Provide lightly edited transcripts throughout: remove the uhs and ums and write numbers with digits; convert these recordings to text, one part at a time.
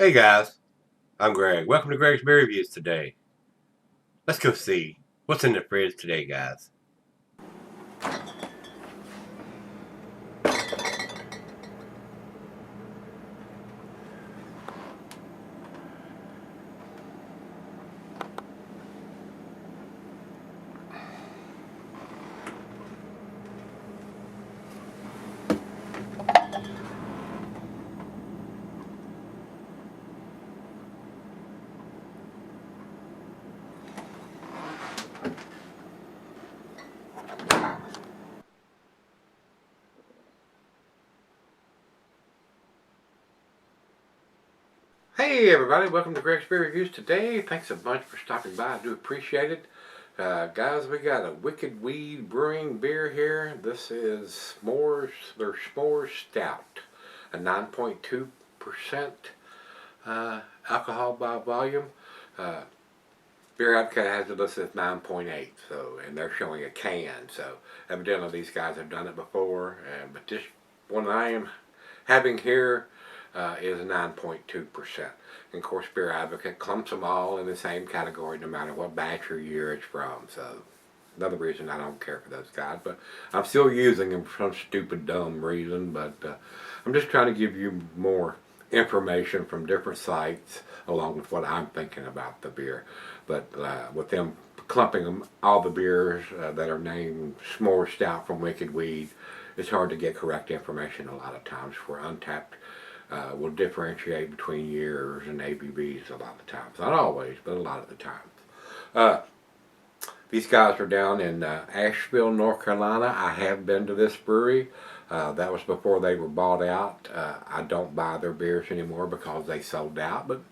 Hey guys, I'm Greg. Welcome to Gregsbeerreviews today. Let's go see what's in the fridge today, guys. Hey everybody, welcome to Gregsbeerreviews today. Thanks a bunch for stopping by. I do appreciate it. Guys, we got a Wicked Weed Brewing beer here. This is their S'mores Stout, a 9.2% alcohol by volume. Beer Advocate has it listed as 9.8, so, and they're showing a can, so evidently these guys have done it before, but this one I am having here is 9.2%. And of course, Beer Advocate clumps them all in the same category no matter what batch or year it's from, so another reason I don't care for those guys, but I'm still using them for some stupid, dumb reason, but I'm just trying to give you more information from different sites along with what I'm thinking about the beer. But with them clumping them, all the beers that are named S'mores Stout from Wicked Weed, it's hard to get correct information a lot of times. For Untapped will differentiate between years and ABVs a lot of times. Not always, but a lot of the times. These guys are down in Asheville, North Carolina. I have been to this brewery. That was before they were bought out. I don't buy their beers anymore because they sold out, but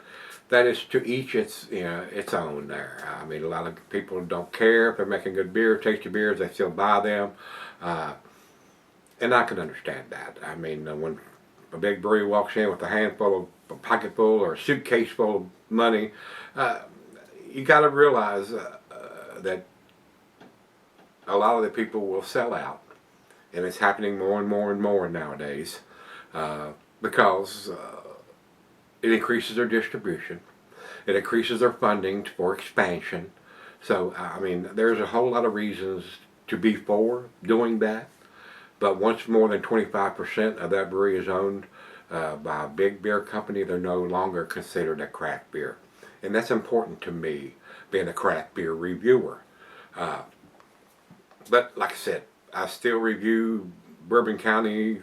that is to each its own there. I mean, a lot of people don't care if they're making good beer, tasty beers, they still buy them. And I can understand that. I mean, when a big brewery walks in with a pocket full or a suitcase full of money, you got to realize that a lot of the people will sell out, and it's happening more and more and more nowadays because it increases their distribution, it increases their funding for expansion. So I mean, there's a whole lot of reasons to be for doing that. But once more than 25% of that brewery is owned by a big beer company, they're no longer considered a craft beer. And that's important to me, being a craft beer reviewer. But like I said, I still review Bourbon County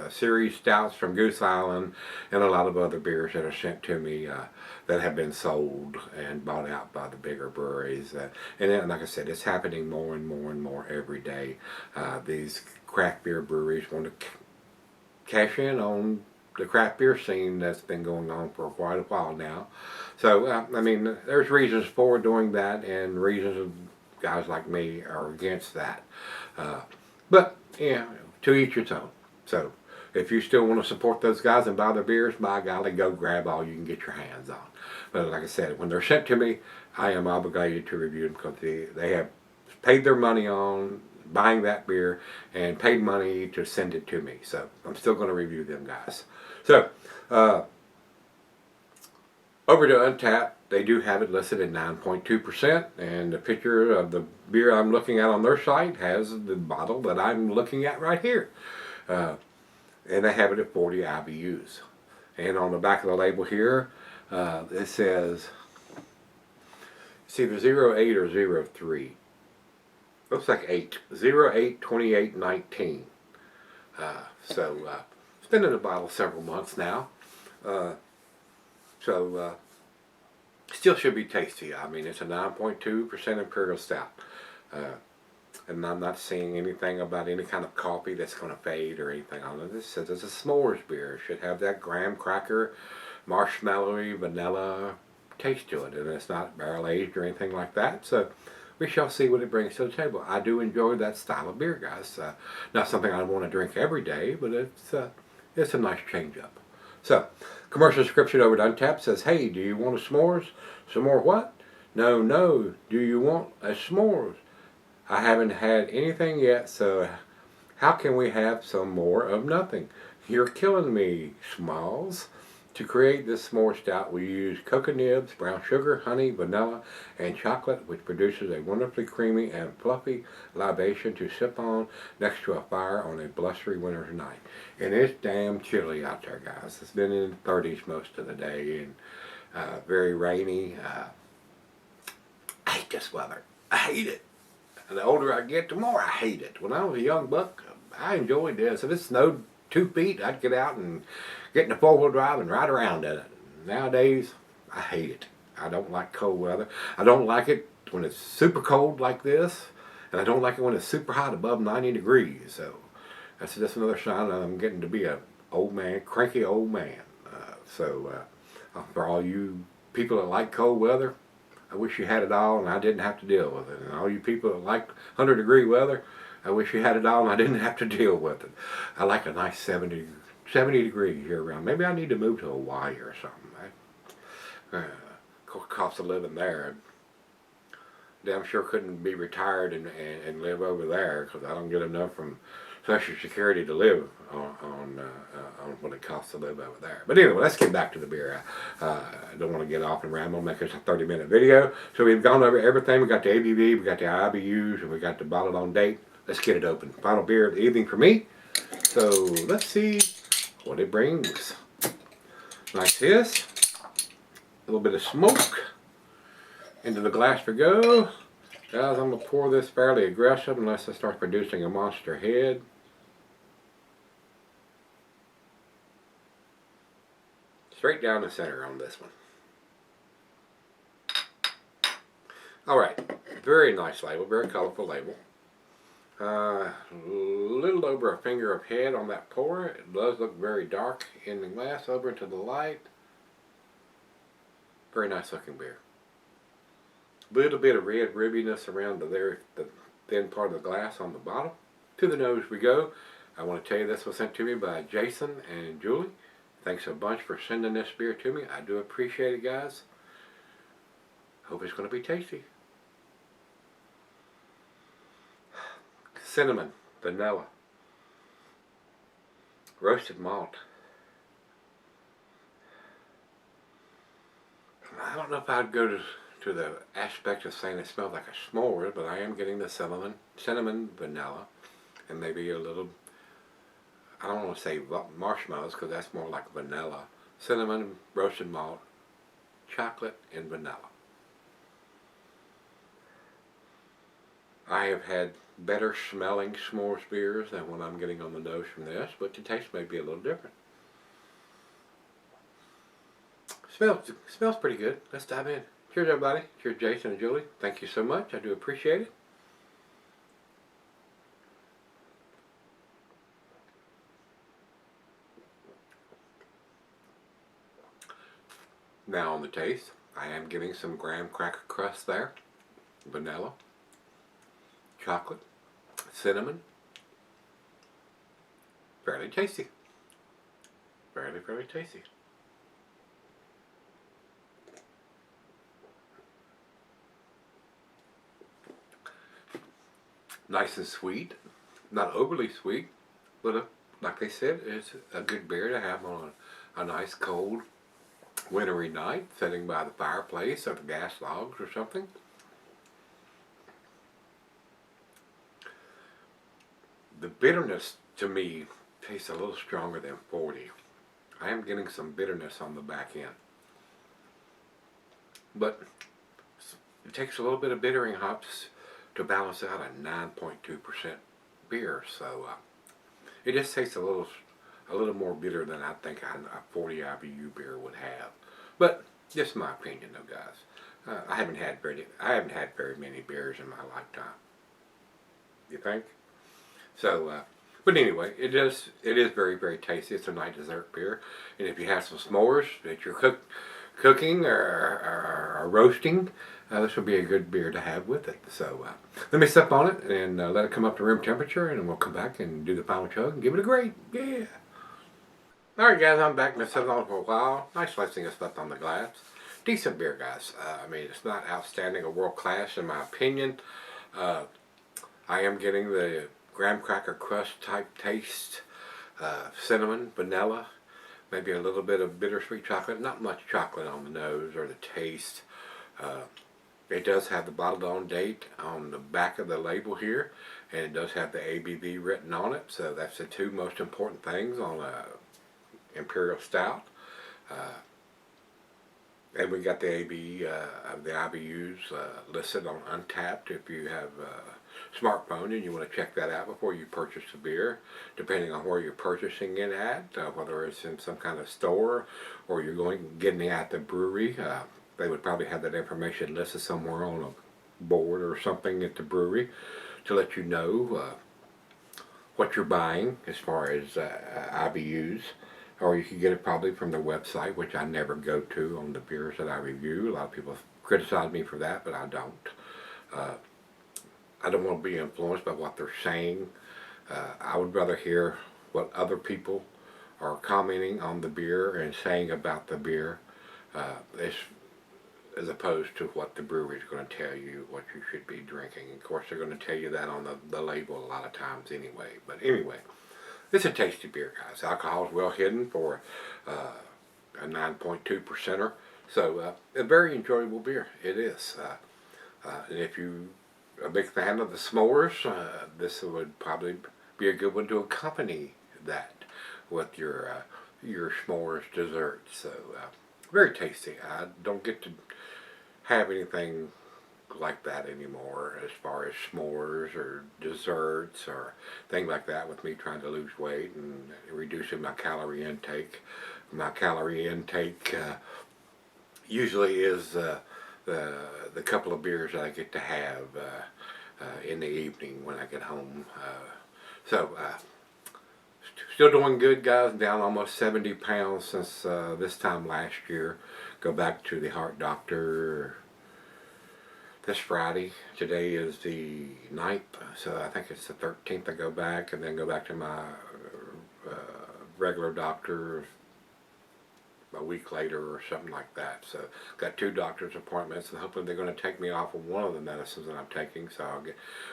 series stouts from Goose Island and a lot of other beers that are sent to me that have been sold and bought out by the bigger breweries. And then, like I said, it's happening more and more and more every day. These craft beer breweries want to cash in on the craft beer scene that's been going on for quite a while now. So, I mean, there's reasons for doing that, and reasons guys like me are against that. But, yeah, to each its own. So, if you still want to support those guys and buy their beers, by golly, go grab all you can get your hands on. But like I said, when they're sent to me, I am obligated to review them because they have paid their money on buying that beer and paid money to send it to me. So I'm still going to review them guys. So over to Untapped, they do have it listed at 9.2%, and the picture of the beer I'm looking at on their site has the bottle that I'm looking at right here. And they have it at 40 IBUs. And on the back of the label here, it says, it's either 08 or 03. Looks like 8. 08 28 19. So it's been in the bottle several months now. Still should be tasty. I mean, it's a 9.2% Imperial Stout. And I'm not seeing anything about any kind of coffee that's going to fade or anything on it. This says it's a s'mores beer. It should have that graham cracker, marshmallowy, vanilla taste to it. And it's not barrel aged or anything like that. So we shall see what it brings to the table. I do enjoy that style of beer, guys. Not something I want to drink every day, but it's a nice change up. So, commercial description over at Untapped says, hey, do you want a s'mores? Some more what? No, no. Do you want a s'mores? I haven't had anything yet, so how can we have some more of nothing? You're killing me, Smalls. To create this s'more stout, we use cocoa nibs, brown sugar, honey, vanilla, and chocolate, which produces a wonderfully creamy and fluffy libation to sip on next to a fire on a blustery winter's night. And it's damn chilly out there, guys. It's been in the 30s most of the day and very rainy. I hate this weather. I hate it. And the older I get, the more I hate it. When I was a young buck, I enjoyed this. If it snowed 2 feet, I'd get out and get in the four-wheel drive and ride around in it. Nowadays, I hate it. I don't like cold weather. I don't like it when it's super cold like this, and I don't like it when it's super hot above 90 degrees. So that's just another sign that I'm getting to be an old man, cranky old man. For all you people that like cold weather, I wish you had it all and I didn't have to deal with it. And all you people that like 100-degree weather, I wish you had it all and I didn't have to deal with it. I like a nice 70 degrees year round. Maybe I need to move to Hawaii or something. Cost of living there. Damn sure couldn't be retired and live over there because I don't get enough from Social Security to live on what it costs to live over there. But anyway, let's get back to the beer. I don't want to get off and ramble, make this a 30-minute video. So we've gone over everything. We got the ABV, we got the IBUs, and we got the bottled on date. Let's get it open. Final beer of the evening for me. So let's see what it brings. Nice hiss. A little bit of smoke. Into the glass we go. Guys, I'm going to pour this fairly aggressive unless it starts producing a monster head. Straight down the center on this one. Alright, very nice label, very colorful label. A little over a finger of head on that pour. It does look very dark in the glass over into the light. Very nice looking beer. A little bit of red ribbiness around the thin part of the glass on the bottom. To the nose we go. I want to tell you this was sent to me by Jason and Julie. Thanks a bunch for sending this beer to me. I do appreciate it, guys. Hope it's going to be tasty. Cinnamon, vanilla, roasted malt. I don't know if I'd go to the aspect of saying it smells like a s'more, but I am getting the cinnamon, vanilla, and maybe a little, I don't want to say marshmallows because that's more like vanilla. Cinnamon, roasted malt, chocolate, and vanilla. I have had better smelling s'mores beers than what I'm getting on the nose from this, but the taste may be a little different. Smells pretty good. Let's dive in. Cheers, everybody. Cheers, Jason and Julie. Thank you so much. I do appreciate it. Now on the taste, I am getting some graham cracker crust there. Vanilla. Chocolate. Cinnamon. Fairly tasty. Fairly tasty. Nice and sweet, not overly sweet, but like I said, it's a good beer to have on a nice cold wintry night, sitting by the fireplace or the gas logs or something. The bitterness to me tastes a little stronger than 40. I am getting some bitterness on the back end, but it takes a little bit of bittering hops to balance out a 9.2% beer, so it just tastes a little more bitter than I think a 40 IBU beer would have. But just my opinion, though, guys. I haven't had very many beers in my lifetime. You think? So, but anyway, it is very tasty. It's a nice dessert beer, and if you have some s'mores that you're cooking or roasting, this will be a good beer to have with it. So let me sip on it and let it come up to room temperature, and then we'll come back and do the final chug and give it a grade. Yeah. Alright, guys, I'm back. Been sitting on it for a while. Nice lifting of stuff on the glass. Decent beer, guys. I mean, it's not outstanding or world class in my opinion. I am getting the graham cracker crust type taste, cinnamon, vanilla, maybe a little bit of bittersweet chocolate, not much chocolate on the nose or the taste. It does have the bottled on date on the back of the label here, and it does have the ABV written on it, so that's the two most important things on a Imperial Stout. And we got the the IBUs listed on Untapped if you have a smartphone and you want to check that out before you purchase the beer, depending on where you're purchasing it at, whether it's in some kind of store or you're getting it at the brewery. They would probably have that information listed somewhere on a board or something at the brewery to let you know what you're buying as far as IBUs. Or you can get it probably from their website, which I never go to on the beers that I review. A lot of people criticize me for that, but I don't. I don't want to be influenced by what they're saying. I would rather hear what other people are commenting on the beer and saying about the beer as opposed to what the brewery is going to tell you what you should be drinking. Of course, they're going to tell you that on the label a lot of times anyway. But anyway, it's a tasty beer, guys. Alcohol is well hidden for a 9.2%er. So a very enjoyable beer. It is. And if you are a big fan of the s'mores, this would probably be a good one to accompany that with your s'mores dessert. So very tasty. I don't get to have anything like that anymore as far as s'mores or desserts or things like that with me trying to lose weight and reducing my calorie intake. My calorie intake usually is the couple of beers that I get to have in the evening when I get home. So still doing good, guys. Down almost 70 pounds since this time last year. Go back to the heart doctor this Friday. Today is the 9th, so I think it's the 13th I go back, and then go back to my regular doctor a week later or something like that. So got 2 doctor's appointments, and hopefully they're going to take me off of one of the medicines that I'm taking, so I'll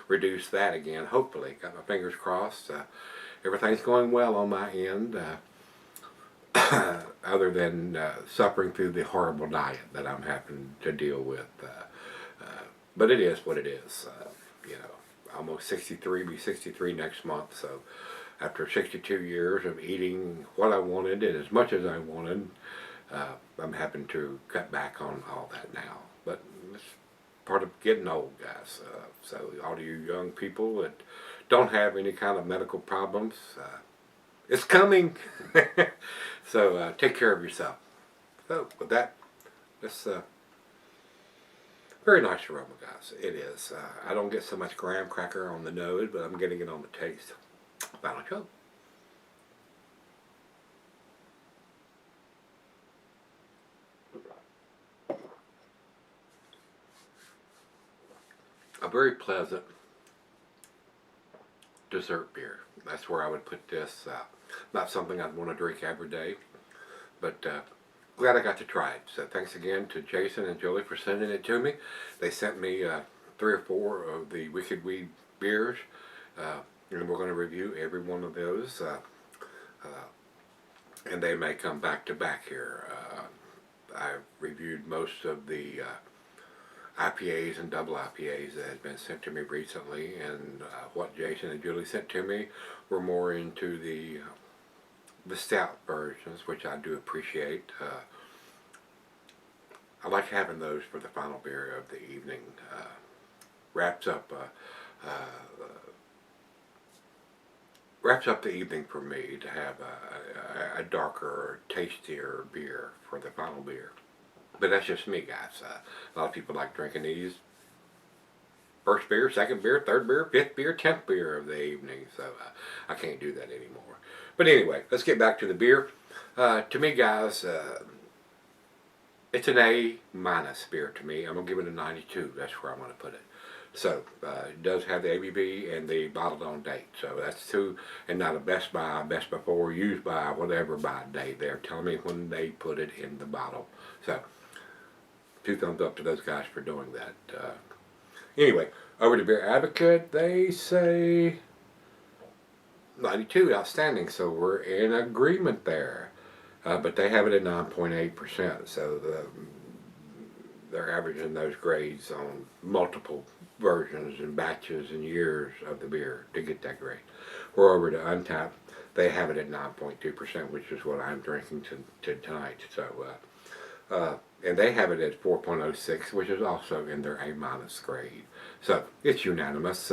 reduce that again, hopefully. Got my fingers crossed. Everything's going well on my end, other than suffering through the horrible diet that I'm having to deal with. But it is what it is. You know, almost 63, be 63 next month. So after 62 years of eating what I wanted and as much as I wanted, I'm having to cut back on all that now. But it's part of getting old, guys. So all of you young people that don't have any kind of medical problems, it's coming. So take care of yourself. So with that, let's very nice aroma, guys. It is. I don't get so much graham cracker on the nose, but I'm getting it on the taste. Final chug. A very pleasant dessert beer. That's where I would put this. Not something I'd want to drink every day, but glad I got to try it. So thanks again to Jason and Julie for sending it to me. They sent me 3 or 4 of the Wicked Weed beers, and we're going to review every one of those, and they may come back to back here. I've reviewed most of the IPAs and double IPAs that had been sent to me recently, and what Jason and Julie sent to me were more into the stout versions, which I do appreciate. I like having those for the final beer of the evening. Wraps up the evening for me to have a darker, tastier beer for the final beer. But that's just me, guys. A lot of people like drinking these first beer, second beer, third beer, fifth beer, 10th beer of the evening. So I can't do that anymore. But anyway, let's get back to the beer. To me, guys, it's an A- beer to me. I'm going to give it a 92. That's where I'm going to put it. So it does have the ABV and the bottled on date. So that's 2, and not a best by, best before, used by, whatever by date. They're telling me when they put it in the bottle. So 2 thumbs up to those guys for doing that. Anyway, over to Beer Advocate, they say 92, outstanding. So we're in agreement there. but they have it at 9.8%. So they're averaging those grades on multiple versions and batches and years of the beer to get that grade. We're over to Untapped. They have it at 9.2%, which is what I'm drinking tonight. So, and they have it at 4.06, which is also in their A- grade. So it's unanimous.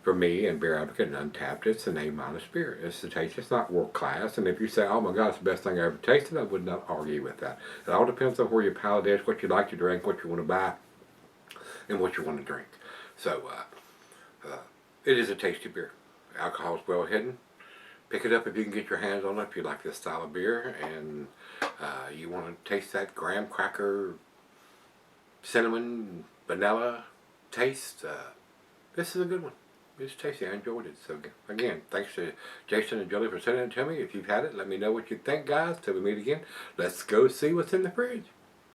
For me and Beer Advocate and Untapped, it's an A- beer. It's the taste. It's not world class. And if you say, "Oh my God, it's the best thing I ever tasted," I would not argue with that. It all depends on where your palate is, what you like to drink, what you want to buy, and what you want to drink. So it is a tasty beer. Alcohol is well hidden. Pick it up if you can get your hands on it. If you like this style of beer and you want to taste that graham cracker, cinnamon, vanilla taste, this is a good one. It's tasty. I enjoyed it. So again, thanks to Jason and Julie for sending it to me. If you've had it, let me know what you think, guys. Till we meet again, let's go see what's in the fridge.